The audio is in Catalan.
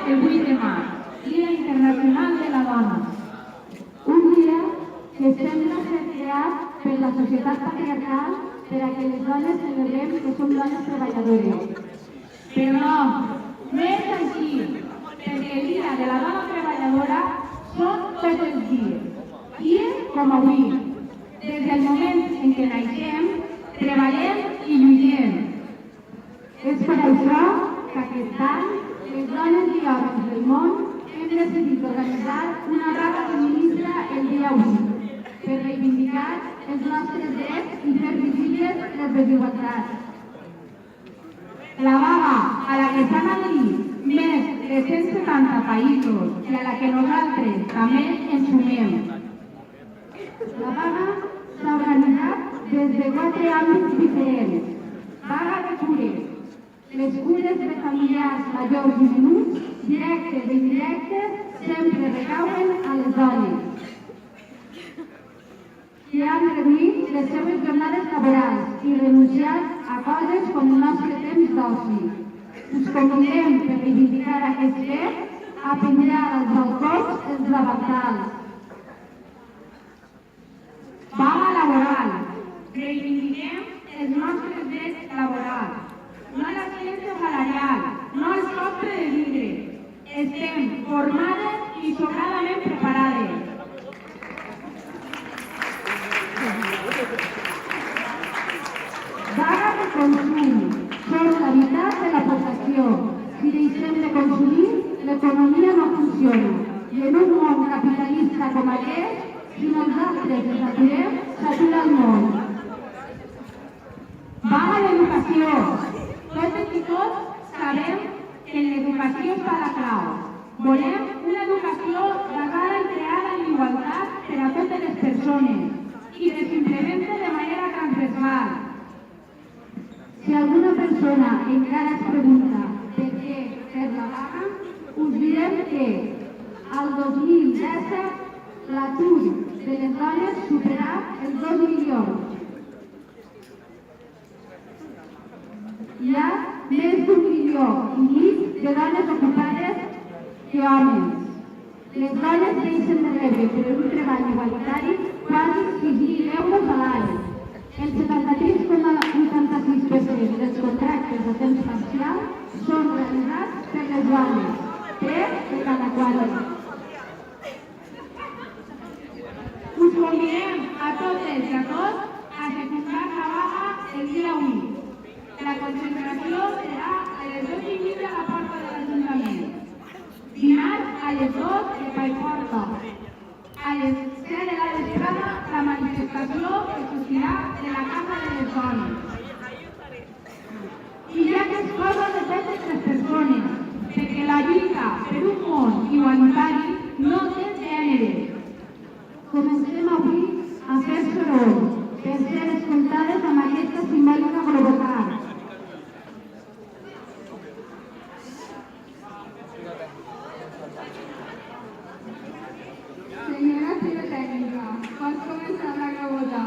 el 8 de març, Dia Internacional de la Dona. Un dia que sembla ser creat per la societat patriarcal per a que les dones celebrem que som dones treballadores. Però no és així, perquè el Dia de la Dona Treballadora són tots els dies com avui. Des del moment en què naixem, treballem i lluitem. És per això que aquest any les dones i homes del món hem decidit organitzar una vaga feminista el dia 8 per reivindicar els nostres drets i fer visibles les desigualtats. La vaga a la que s'han adherit més de 170 països i a la que nosaltres també ens sumem. La vaga s'ha organitzat des de 4 àmbits diferents. Vaga de cures. Les cures de familiars majors i menuts, directes i indirectes, sempre recauen a les dones, que han reduït les seves jornades laborals i renunciat a coses com el nostre temps d'oci. Us convidem per reivindicar aquest fet a penjar als balcons els davantals. Vaga laboral. Reivindiquem els nostres drets laborals. No l'ascenso salarial, no el sostre de vidre. Estem formades i sobradament preparades. Vaga de consum. Som la meitat de la població. Si deixem de consumir, l'economia no funciona. I en un món capitalista com aquest, si nosaltres ens aturem, s'atura el món. Vaga d'educació. Totes i tots sabem que en l'educació està la clau. Volem una educació basada i creada en igualtat per a totes les persones i que s'implementi de manera transversal. Si alguna persona encara es pregunta per què fer la vaga, us direm que al 2017 l'atur de les dones superà els 2 milions. Hi ha més d'1,5 milions de dones ocupades que homes. Les dones deixen de rebre per un treball igualitari quasi 6.000 euros a l'any. El 73,86% dels contractes a temps parcial són realitzats per les dones, 3 de cada 4. Us convidem a totes i a tots a executar la vaga el dia 8. La concentració serà a les 2:30 a la porta de l'Ajuntament. Dimarts a les 2 de Paiporta. A les 7 de la vesprada la manifestació que sortirà de la Casa de les Dones. I ja que es posa de totes les persones, perquè la lluita per un món igualitari no té gènere. Comencem avui a fer soroll per ser escoltades amb aquesta simbòlica provocar. Senyora pirotècnica, pot començar la gavota.